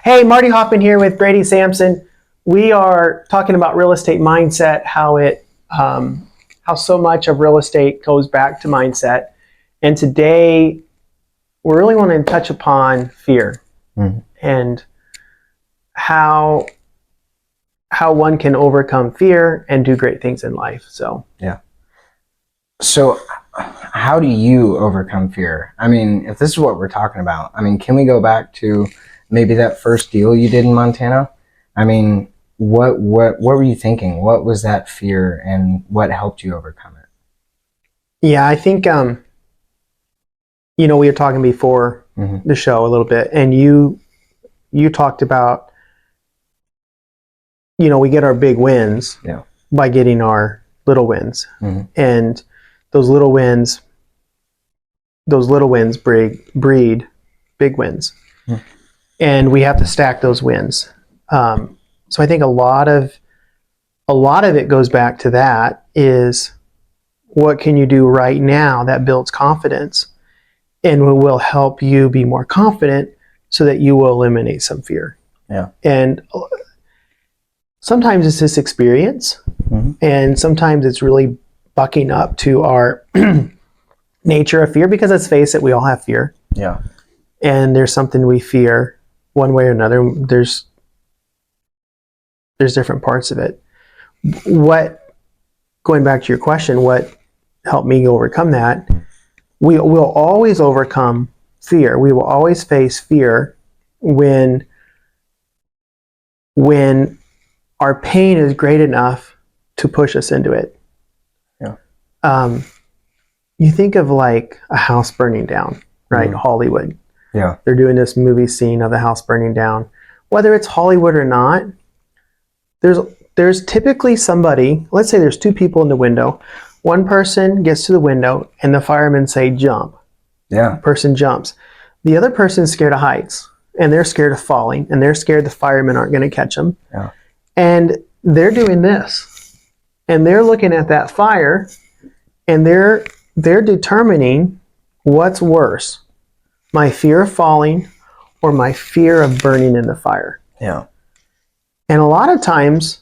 Hey, Marty Hoffman here with Brady Sampson. We are talking about real estate mindset, how so much of real estate goes back to mindset. And today, we really want to touch upon fear and how one can overcome fear and do great things in life. So how do you overcome fear? I mean, if this is what we're talking about, I mean, can we go back to maybe that first deal you did in Montana? I mean, what were you thinking? What was that fear and what helped you overcome it? Yeah, I think, we were talking before the show a little bit, and you talked about, we get our big wins by getting our little wins. And those little wins breed big wins. And we have to stack those wins. So I think a lot of it goes back to that is, what can you do right now that builds confidence and will help you be more confident so that you will eliminate some fear. And sometimes it's this experience, and sometimes it's really bucking up to our nature of fear, because let's face it, we all have fear. And there's something we fear one way or another. There's different parts of it. Going back to your question, what helped me overcome that? We will always overcome fear. We will always face fear when our pain is great enough to push us into it. You think of like a house burning down, right? Hollywood. They're doing this movie scene of the house burning down. Whether it's Hollywood or not, there's typically somebody, let's say there's two people in the window. One person gets to the window and the firemen say, jump. Person jumps. The other person's scared of heights, and they're scared of falling, and they're scared the firemen aren't going to catch them. And they're doing this, and they're looking at that fire, and they're determining what's worse, my fear of falling or my fear of burning in the fire. And a lot of times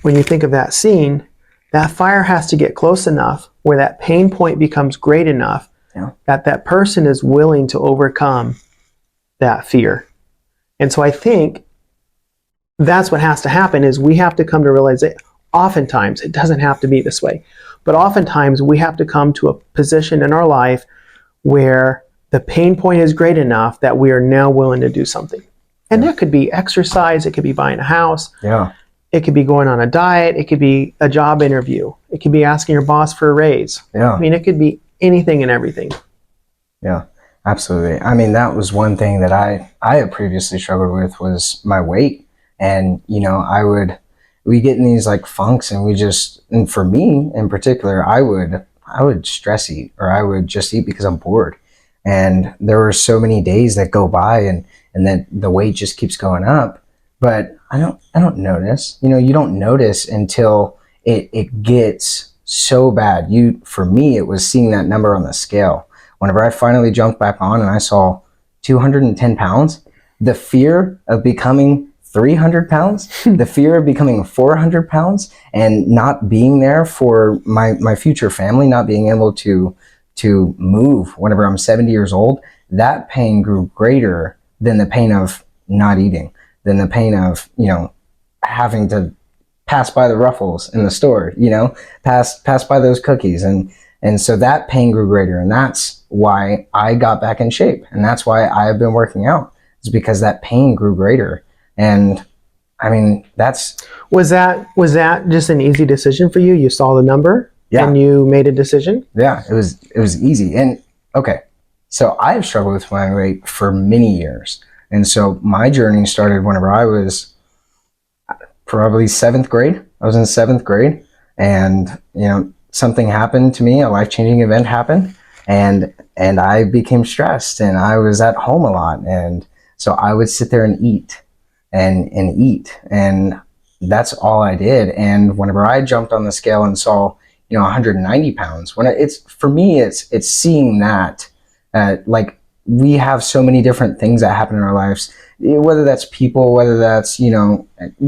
when you think of that scene, that fire has to get close enough where that pain point becomes great enough that person is willing to overcome that fear. And so I think that's what has to happen, is we have to come to realize that oftentimes, it doesn't have to be this way, but oftentimes we have to come to a position in our life where the pain point is great enough that we are now willing to do something. And that could be exercise, it could be buying a house, it could be going on a diet, it could be a job interview, it could be asking your boss for a raise. I mean, it could be anything and everything. Absolutely. I mean, that was one thing that I had previously struggled with, was my weight. And, we get in these like funks, and for me in particular, I would stress eat, or I would just eat because I'm bored. And there were so many days that go by and then the weight just keeps going up, but I don't notice. You don't notice until it gets so bad. For me, it was seeing that number on the scale. Whenever I finally jumped back on and I saw 210 pounds, the fear of becoming 300 pounds, the fear of becoming 400 pounds and not being there for my future family, not being able to move whenever I'm 70 years old, that pain grew greater than the pain of not eating, than the pain of, having to pass by the Ruffles in the store, pass by those cookies. And so that pain grew greater. And that's why I got back in shape. And that's why I have been working out, is because that pain grew greater. And I mean, was that just an easy decision for you? You saw the number and you made a decision? It was easy. And okay, so I've struggled with my weight for many years. And so my journey started whenever I was probably 7th grade. I was in 7th grade, and something happened to me, a life-changing event happened, and I became stressed, and I was at home a lot, and so I would sit there and eat and eat, and that's all I did. And whenever I jumped on the scale and saw 190 pounds, for me it's seeing that like we have so many different things that happen in our lives. whether that's people, whether that's,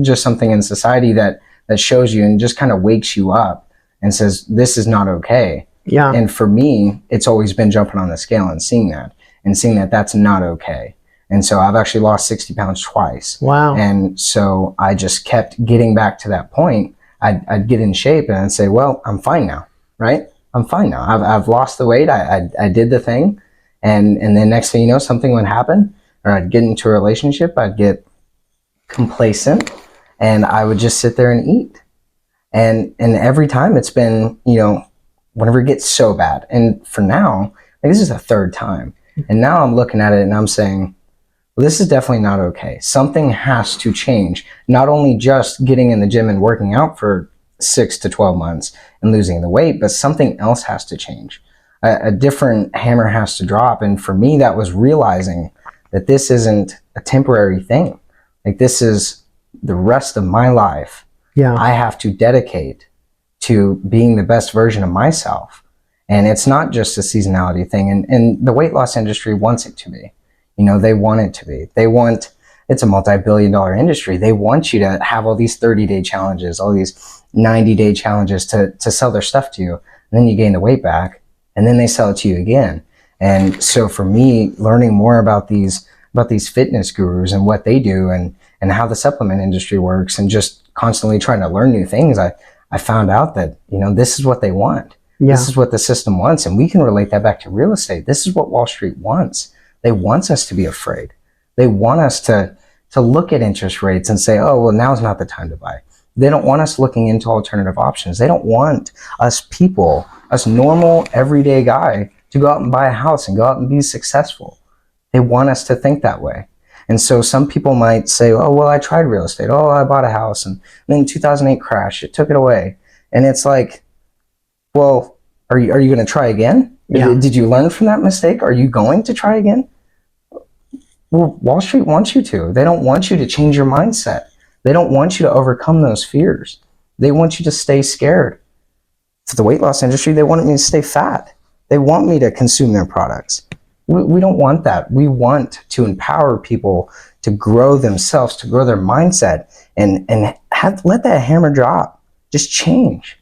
just something in society that shows you and just kind of wakes you up and says, this is not okay. Yeah. And for me, it's always been jumping on the scale and seeing that that's not okay. And so I've actually lost 60 pounds twice. Wow. And so I just kept getting back to that point. I'd get in shape and I'd say, well, I'm fine now, right? I'm fine now. I've lost the weight. I did the thing. And then next thing you know, something would happen, or I'd get into a relationship, I'd get complacent, and I would just sit there and eat. And every time it's been, whenever it gets so bad. And for now, like, this is the third time. And now I'm looking at it and I'm saying, well, this is definitely not okay. Something has to change. Not only just getting in the gym and working out for 6 to 12 months and losing the weight, but something else has to change. A different hammer has to drop. And for me, that was realizing that this isn't a temporary thing. Like, this is the rest of my life. Yeah. I have to dedicate to being the best version of myself. And it's not just a seasonality thing. And the weight loss industry wants it to be. They want it to be. It's a multi-billion-dollar industry. They want you to have all these 30-day challenges, all these 90-day challenges to sell their stuff to you. And then you gain the weight back, and then they sell it to you again. And so for me, learning more about these fitness gurus and what they do and how the supplement industry works, and just constantly trying to learn new things, I found out that, this is what they want. Yeah. This is what the system wants. And we can relate that back to real estate. This is what Wall Street wants. They want us to be afraid. They want us to look at interest rates and say, oh, well, now's not the time to buy. They don't want us looking into alternative options. They don't want us normal, everyday guy, to go out and buy a house and go out and be successful. They want us to think that way. And so some people might say, oh, well, I tried real estate. Oh, I bought a house, and then 2008 crash, it took it away. And it's like, well, are you going to try again? Yeah. Did you learn from that mistake? Are you going to try again? Well, Wall Street wants you to. They don't want you to change your mindset. They don't want you to overcome those fears. They want you to stay scared. For the weight loss industry, they want me to stay fat. They want me to consume their products. We don't want that. We want to empower people to grow themselves, to grow their mindset, and let that hammer drop. Just change.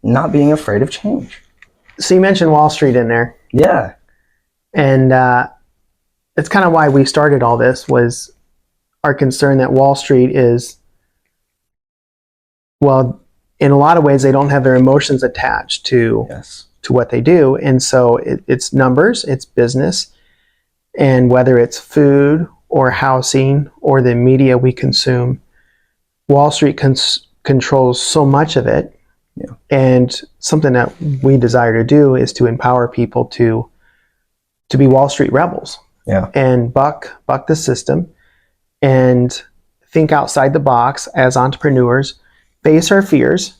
Not being afraid of change. So you mentioned Wall Street in there. Yeah. And it's kind of why we started all this, was our concern that Wall Street is, well, in a lot of ways, they don't have their emotions attached to what they do. And so it's numbers, it's business. And whether it's food or housing or the media we consume, Wall Street controls so much of it. Yeah. And something that we desire to do is to empower people to be Wall Street rebels. Yeah. And buck the system and think outside the box as entrepreneurs, face our fears.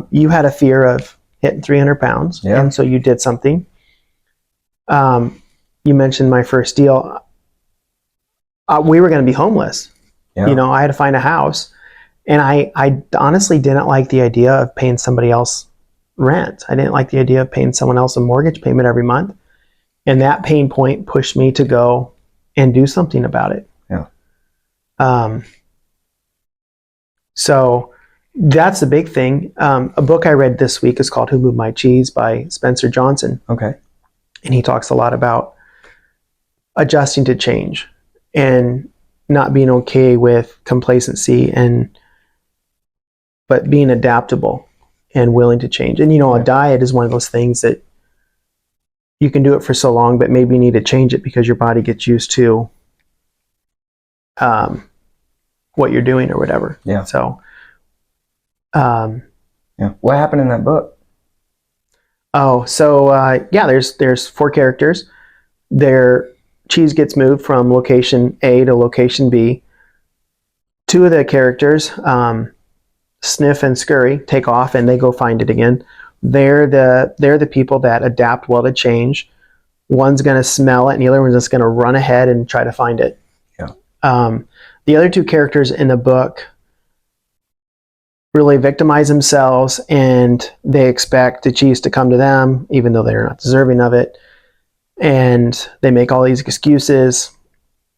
You had a fear of hitting 300 pounds. Yeah. And so you did something. You mentioned my first deal. We were going to be homeless. Yeah. I had to find a house. And I honestly didn't like the idea of paying somebody else rent. I didn't like the idea of paying someone else a mortgage payment every month. And that pain point pushed me to go and do something about it. Yeah. So that's the big thing. A book I read this week is called Who Moved My Cheese by Spencer Johnson. Okay. And he talks a lot about adjusting to change and not being okay with complacency, but being adaptable and willing to change. And a diet is one of those things that you can do it for so long, but maybe you need to change it because your body gets used to what you're doing or whatever. Yeah. So, yeah. What happened in that book? There's 4 characters. Their cheese gets moved from location A to location B. 2 of the characters, Sniff and Scurry, take off and they go find it again. They're the people that adapt well to change. One's going to smell it, and the other one's just going to run ahead and try to find it. Yeah. The other 2 characters in the book really victimize themselves, and they expect the cheese to come to them, even though they're not deserving of it. And they make all these excuses.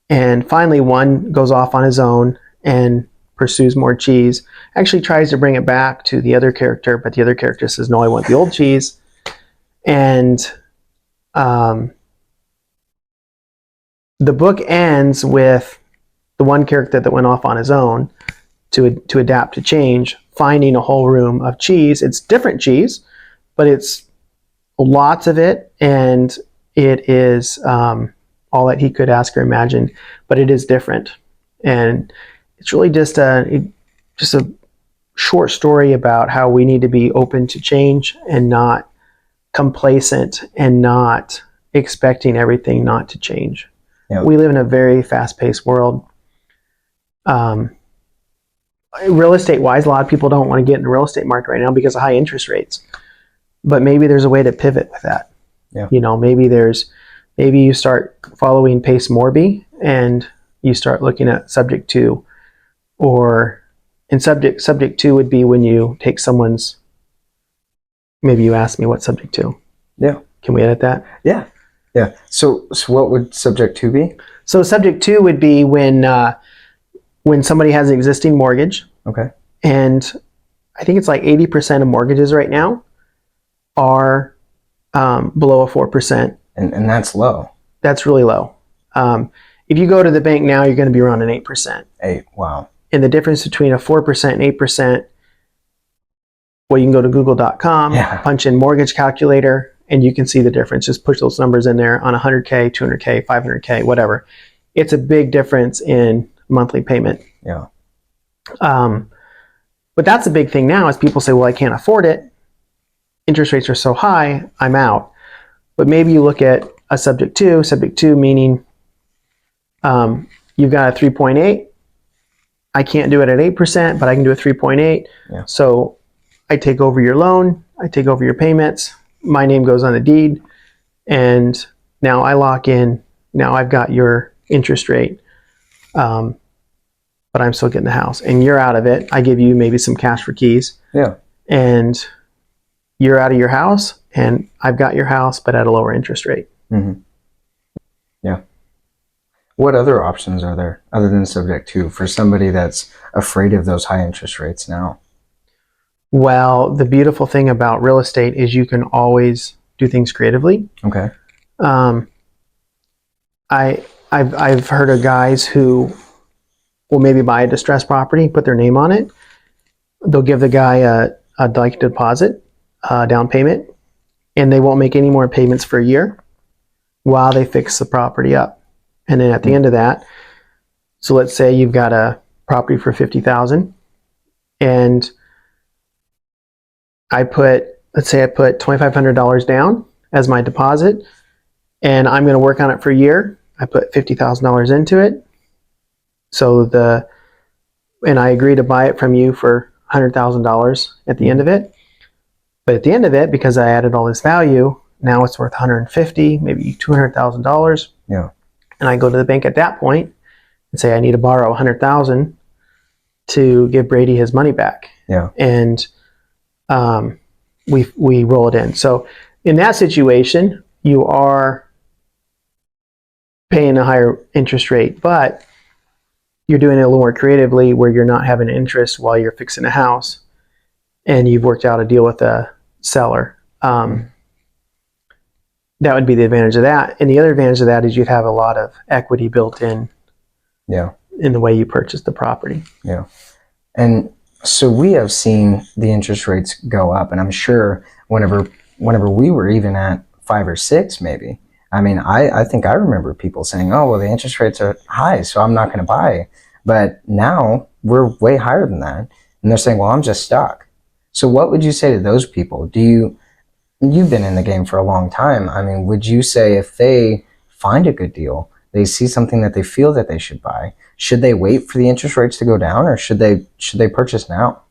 And finally, one goes off on his own and pursues more cheese. Actually tries to bring it back to the other character, but the other character says, no, I want the old cheese. And the book ends with the one character that went off on his own to adapt to change, finding a whole room of cheese. It's different cheese, but it's lots of it, and it is all that he could ask or imagine, but it is different. And it's really just a short story about how we need to be open to change and not complacent and not expecting everything not to change. Yep. We live in a very fast-paced world. Real estate wise, a lot of people don't want to get in the real estate market right now because of high interest rates. But maybe there's a way to pivot with that. Yeah. You know, maybe you start following Pace Morby and you start looking at subject to, and subject to would be when you take someone's, maybe you asked me what subject to. Yeah. Can we edit that? Yeah. Yeah. So what would subject to be? So subject to would be when somebody has an existing mortgage. Okay. And I think it's like 80% of mortgages right now are below a 4%. And that's low. That's really low. If you go to the bank now, you're going to be around an 8%. 8, wow. And the difference between a 4% and 8%, well, you can go to google.com, punch in mortgage calculator, and you can see the difference. Just push those numbers in there on 100K, 200K, 500K, whatever. It's a big difference in monthly payment. Yeah. But that's a big thing now is people say, well, I can't afford it. Interest rates are so high, I'm out. But maybe you look at a subject to meaning you've got a 3.8. I can't do it at 8%, but I can do a 3.8. Yeah. So I take over your loan, I take over your payments, my name goes on the deed, and now I lock in, now I've got your interest rate, but I'm still getting the house. And you're out of it. I give you maybe some cash for keys. Yeah. And you're out of your house, and I've got your house, but at a lower interest rate. Mm-hmm. Yeah. What other options are there other than subject to for somebody that's afraid of those high interest rates now? Well, the beautiful thing about real estate is you can always do things creatively. Okay. I've heard of guys who will maybe buy a distressed property, put their name on it. They'll give the guy a deposit, down payment, and they won't make any more payments for a year while they fix the property up. And then at the end of that, so let's say you've got a property for $50,000, and let's say I put $2,500 down as my deposit, and I'm going to work on it for a year. I put $50,000 into it. And I agree to buy it from you for $100,000 at the end of it. But at the end of it, because I added all this value, now it's worth $150,000, maybe $200,000. Yeah. And I go to the bank at that point and say I need to borrow $100,000 to give Brady his money back. Yeah. And we roll it in. So in that situation, you are paying a higher interest rate, but you're doing it a little more creatively where you're not having interest while you're fixing a house, and you've worked out a deal with a seller. That would be the advantage of that. And the other advantage of that is you'd have a lot of equity built in. Yeah. In the way you purchase the property. Yeah. And so we have seen the interest rates go up, and I'm sure whenever we were even at 5 or 6, maybe. I mean, I think I remember people saying, oh, well, the interest rates are high, so I'm not going to buy. But now we're way higher than that. And they're saying, well, I'm just stuck. So what would you say to those people? You've been in the game for a long time. I mean, would you say if they find a good deal, they see something that they feel that they should buy, should they wait for the interest rates to go down, or should they purchase now?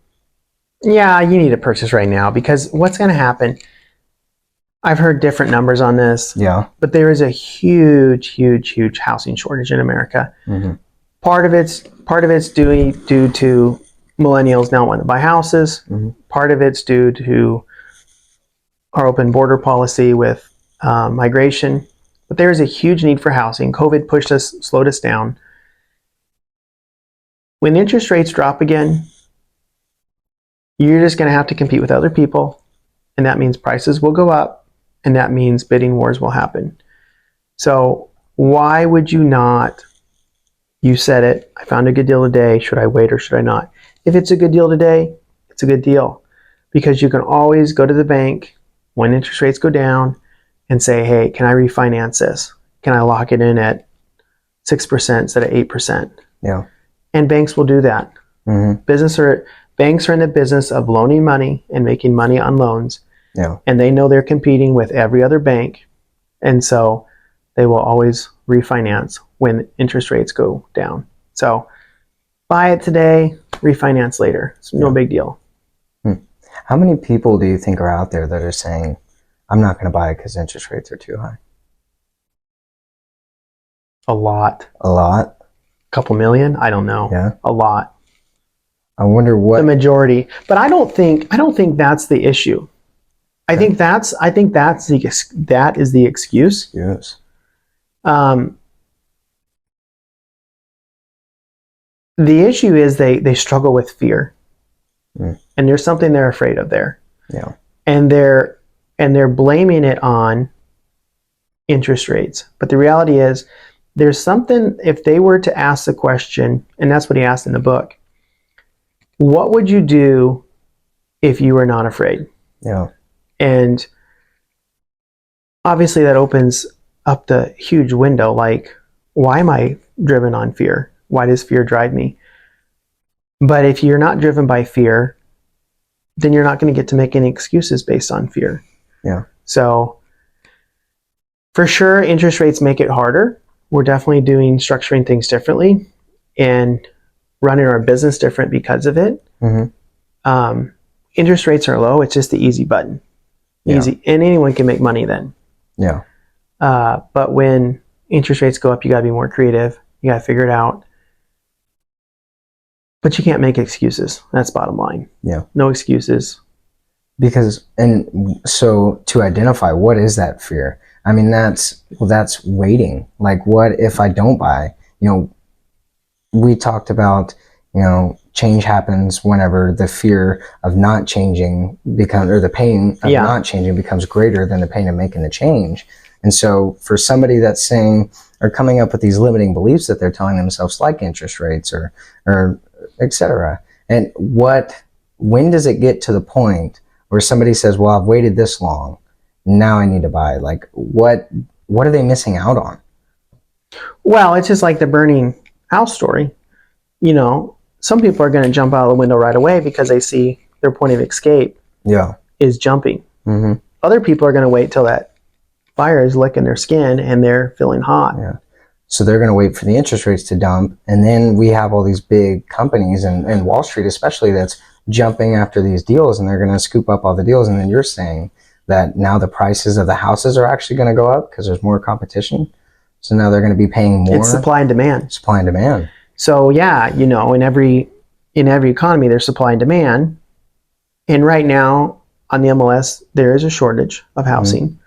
Yeah, you need to purchase right now, because what's going to happen, I've heard different numbers on this. Yeah. But there is a huge, huge, huge housing shortage in America. Mm-hmm. Part of it's due to millennials now wanting to buy houses. Mm-hmm. Part of it's due to our open border policy with migration. but there is a huge need for housing. COVID slowed us down. When interest rates drop again, you're just going to have to compete with other people, and that means prices will go up, and that means bidding wars will happen. So why would you not? You said it. I found a good deal today. Should I wait or should I not? If it's a good deal today, it's a good deal, because you can always go to the bank when interest rates go down and say, hey, can I refinance this? Can I lock it in at 6% instead of 8%? Yeah. And banks will do that. Mm-hmm. Banks are in the business of loaning money and making money on loans. Yeah. And they know they're competing with every other bank. And so they will always refinance when interest rates go down. So buy it today, refinance later. It's no big deal. How many people do you think are out there that are saying, I'm not going to buy it because interest rates are too high? A lot. A lot? A couple million? I don't know. Yeah. A lot. I wonder what the majority. But I don't think that's the issue. I think that is the excuse. Yes. The issue is they struggle with fear, and there's something they're afraid of there. Yeah. And they're blaming it on interest rates. But the reality is, there's something. If they were to ask the question, and that's what he asked in the book, what would you do if you were not afraid? Yeah. And obviously that opens up the huge window. Like, why am I driven on fear? Why does fear drive me? But if you're not driven by fear, then you're not going to get to make any excuses based on fear. Yeah. So for sure, interest rates make it harder. We're definitely structuring things differently and running our business different because of it. Mm-hmm. Interest rates are low. It's just the easy button. Easy. And anyone can make money then. Yeah. But when interest rates go up, you got to be more creative. You got to figure it out. But you can't make excuses. That's bottom line. Yeah. No excuses. Because, and so to identify what is that fear? I mean, that's waiting. Like, what if I don't buy? We talked about, change happens whenever the fear of not changing becomes, or the pain of not changing becomes greater than the pain of making the change. And so for somebody that's saying, or coming up with these limiting beliefs that they're telling themselves, like interest rates or etc. And when does it get to the point where somebody says, well, I've waited this long, now I need to buy? Like, what are they missing out on? Well, it's just like the burning house story. Some people are going to jump out of the window right away because they see their point of escape is jumping. Mm-hmm. Other people are going to wait till that fire is licking their skin and they're feeling hot. Yeah. So they're going to wait for the interest rates to dump. And then we have all these big companies and Wall Street especially that's jumping after these deals, and they're going to scoop up all the deals. And then you're saying that now the prices of the houses are actually going to go up because there's more competition. So now they're going to be paying more. It's supply and demand. Supply and demand. So yeah, in every economy there's supply and demand. And right now on the MLS there is a shortage of housing. Mm-hmm.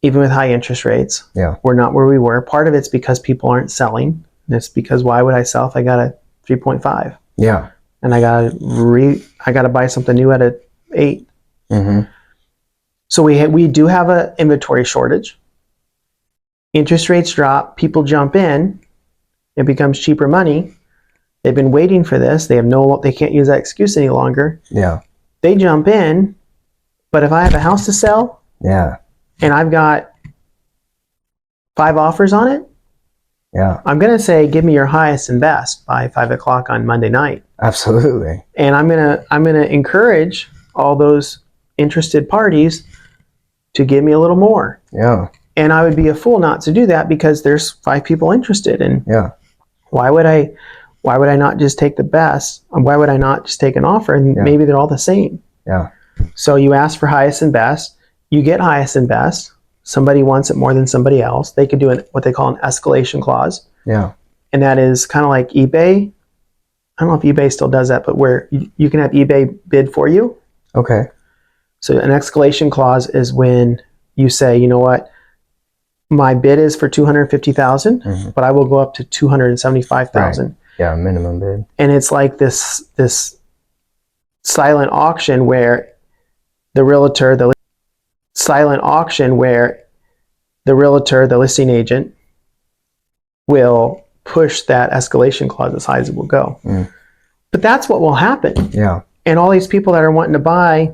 Even with high interest rates. Yeah. We're not where we were. Part of it's because people aren't selling. And it's because, why would I sell if I got a 3.5? Yeah. And I got to buy something new at a 8. Mm-hmm. So we do have an inventory shortage. Interest rates drop, people jump in, it becomes cheaper money. They've been waiting for this. They can't use that excuse any longer. Yeah. They jump in, but if I have a house to sell, and I've got 5 offers on it, I'm going to say, give me your highest and best by 5 o'clock on Monday night. Absolutely. And I'm going to encourage all those interested parties to give me a little more. Yeah. And I would be a fool not to do that because there's 5 people interested. And why would I not just take the best? Why would I not just take an offer and maybe they're all the same? Yeah. So you ask for highest and best. You get highest and best. Somebody wants it more than somebody else. They could do what they call an escalation clause. Yeah. And that is kind of like eBay. I don't know if eBay still does that, but where you can have eBay bid for you. Okay. So an escalation clause is when you say, you know what, my bid is for 250,000, but I will go up to 275,000. Right. Yeah, minimum bid. And it's like this silent auction where the realtor, the listing agent, will push that escalation clause as high as it will go. But that's what will happen. Yeah. And all these people that are wanting to buy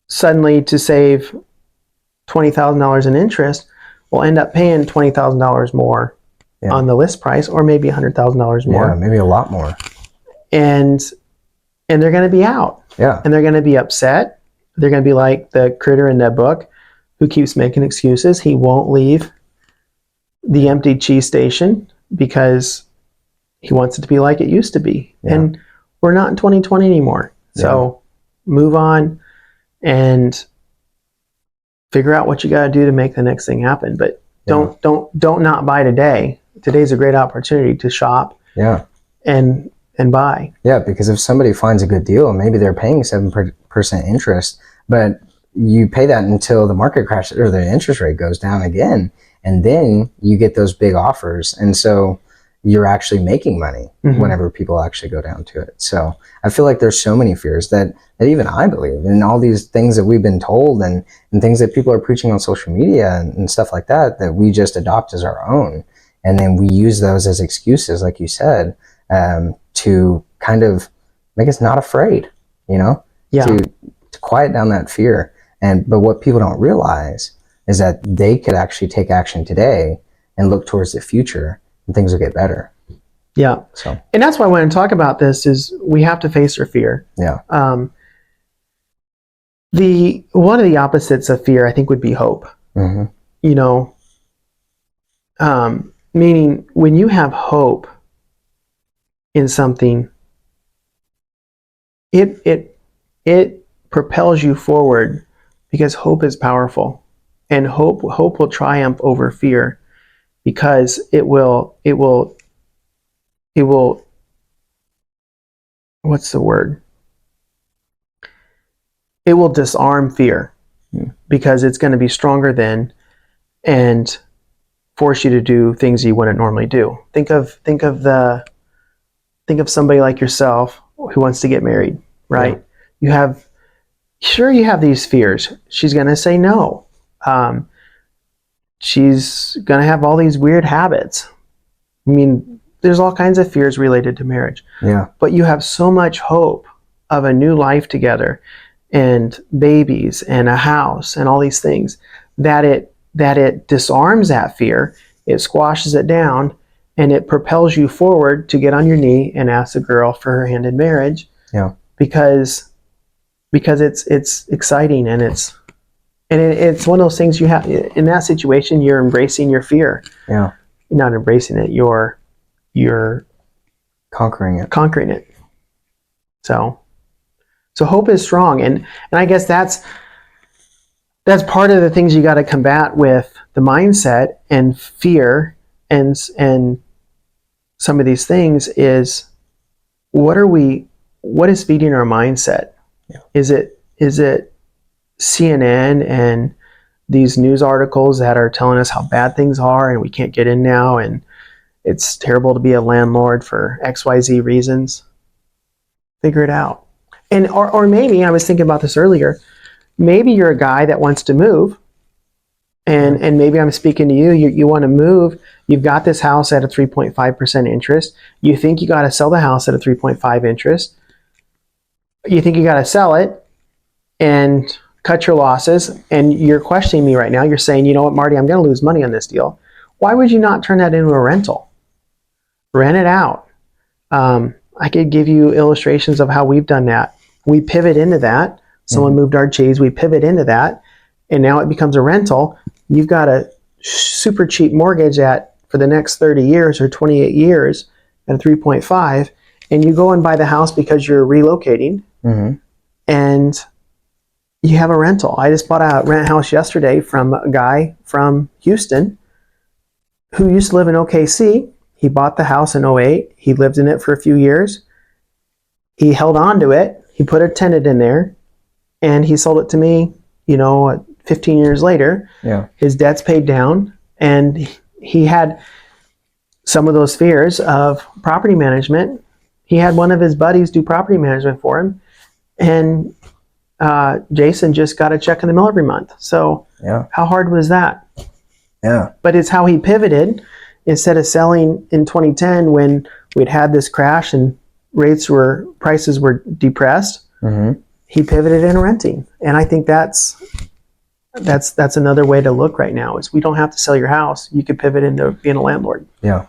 suddenly to save $20,000 in interest will end up paying $20,000 more on the list price, or maybe $100,000 more. Yeah, maybe a lot more. And they're going to be out. Yeah. And they're going to be upset. They're going to be like the critter in that book who keeps making excuses. He won't leave the empty cheese station because he wants it to be like it used to be. Yeah. And we're not in 2020 anymore. So move on and figure out what you got to do to make the next thing happen. But don't not buy today. Today's a great opportunity to shop. Yeah. And buy. Yeah, because if somebody finds a good deal, maybe they're paying 7% interest, but you pay that until the market crashes or the interest rate goes down again, and then you get those big offers. And so you're actually making money whenever people actually go down to it. So I feel like there's so many fears that even I believe in, all these things that we've been told and things that people are preaching on social media and stuff like that we just adopt as our own. And then we use those as excuses, like you said, to kind of make us not afraid, to quiet down that fear. But what people don't realize is that they could actually take action today and look towards the future, and things will get better. Yeah. So, and that's why I want to talk about this is we have to face our fear. Yeah. One of the opposites of fear, I think, would be hope. Meaning when you have hope in something, it propels you forward because hope is powerful, and hope will triumph over fear because it will what's the word? It will disarm fear because it's going to be stronger than and force you to do things you wouldn't normally do. Think of somebody like yourself who wants to get married, right? Yeah. You have these fears. She's going to say no. She's going to have all these weird habits. I mean, there's all kinds of fears related to marriage. Yeah. But you have so much hope of a new life together and babies and a house and all these things that it disarms that fear, it squashes it down, and it propels you forward to get on your knee and ask the girl for her hand in marriage. Yeah. Because it's exciting, and it's one of those things you have in that situation. You're embracing your fear. Yeah. You're not embracing it. You're conquering it. So hope is strong, and I guess that's part of the things you got to combat with the mindset and fear and some of these things is what is feeding our mindset? Yeah. Is it CNN and these news articles that are telling us how bad things are and we can't get in now and it's terrible to be a landlord for XYZ reasons? Figure it out. And or maybe, I was thinking about this earlier, maybe you're a guy that wants to move, and maybe I'm speaking to you. You want to move. You've got this house at a 3.5% interest. You think you got to sell the house at a 3.5 interest. You think you got to sell it and cut your losses, and you're questioning me right now. You're saying, you know what, Marty, I'm going to lose money on this deal. Why would you not turn that into a rental? Rent it out. I could give you illustrations of how we've done that. We pivot into that. Someone moved our cheese. We pivot into that, and now it becomes a rental. You've got a super cheap mortgage for the next 30 years or 28 years at a 3.5, and you go and buy the house because you're relocating, and you have a rental. I just bought a rent house yesterday from a guy from Houston who used to live in OKC. He bought the house in '08. He lived in it for a few years. He held on to it. He put a tenant in there, and he sold it to me, 15 years later, his debt's paid down, and he had some of those fears of property management. He had one of his buddies do property management for him, and Jason just got a check in the mail every month. So how hard was that? Yeah. But it's how he pivoted. Instead of selling in 2010 when we'd had this crash and prices were depressed, he pivoted into renting. And I think that's another way to look right now, is we don't have to sell your house. You could pivot into being a landlord. Yeah.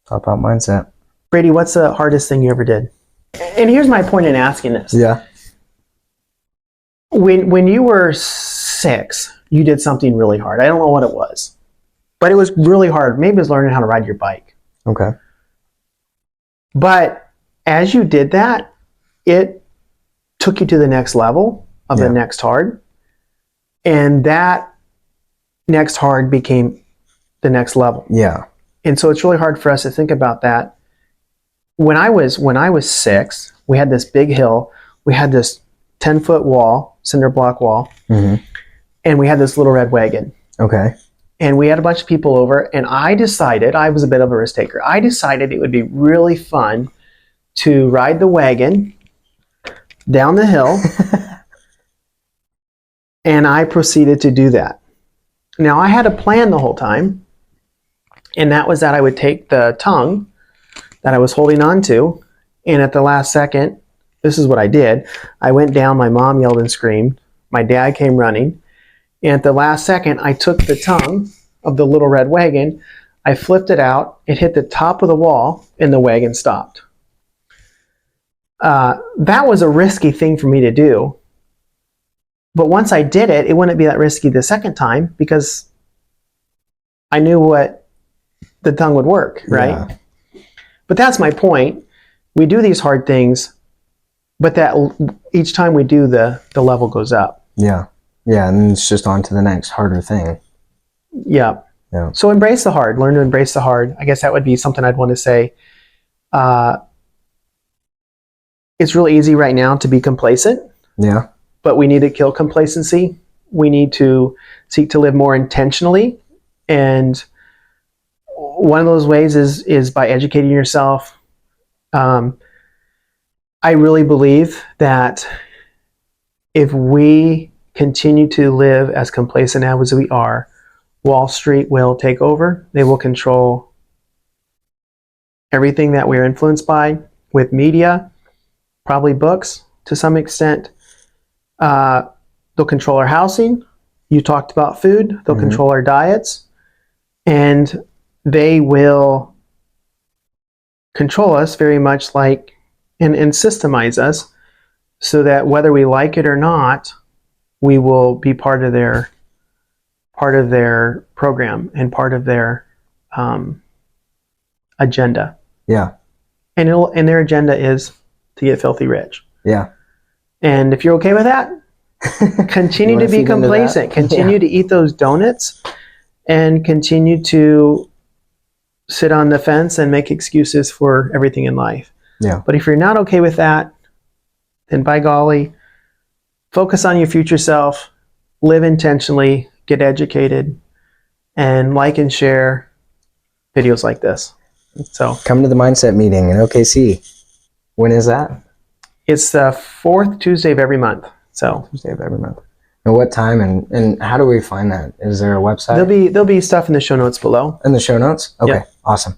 Top out mindset. Brady, what's the hardest thing you ever did? And here's my point in asking this. Yeah. When you were 6, you did something really hard. I don't know what it was, but it was really hard. Maybe it was learning how to ride your bike. Okay. But as you did that, it took you to the next level of the next hard. And that next hard became the next level. Yeah. And so it's really hard for us to think about that. When I was 6, we had this big hill. We had this 10-foot wall, cinder block wall, and we had this little red wagon. Okay. And we had a bunch of people over, and I decided, I was a bit of a risk taker. I decided it would be really fun to ride the wagon down the hill, and I proceeded to do that. Now, I had a plan the whole time, and that was that I would take the tongue that I was holding on to, and at the last second, this is what I did. I went down, my mom yelled and screamed, my dad came running, and at the last second, I took the tongue of the little red wagon, I flipped it out, it hit the top of the wall, and the wagon stopped. That was a risky thing for me to do. But once I did it, it wouldn't be that risky the second time because I knew what the tongue would work, right? Yeah. But that's my point. We do these hard things, but that each time we do, the level goes up. Yeah. Yeah, and it's just on to the next harder thing. Yeah. Yeah. So embrace the hard. Learn to embrace the hard. I guess that would be something I'd want to say. It's really easy right now to be complacent. Yeah. But we need to kill complacency. We need to seek to live more intentionally. And one of those ways is by educating yourself. I really believe that if we continue to live as complacent as we are, Wall Street will take over. They will control everything that we're influenced by with media, probably books to some extent. They'll control our housing. You talked about food. They'll control our diets. And they will control us very much like and systemize us so that whether we like it or not, we will be part of their program and part of their agenda. Yeah. And their agenda is to get filthy rich. Yeah. And if you're okay with that, continue to be complacent. Continue to eat those donuts and continue to sit on the fence and make excuses for everything in life. Yeah. But if you're not okay with that, then by golly, focus on your future self, live intentionally, get educated, and like and share videos like this. So come to the mindset meeting in OKC. When is that? It's the 4th Tuesday of every month. So Tuesday of every month. And what time and how do we find that? Is there a website? There'll be stuff in the show notes below. In the show notes? Okay, yep. Awesome.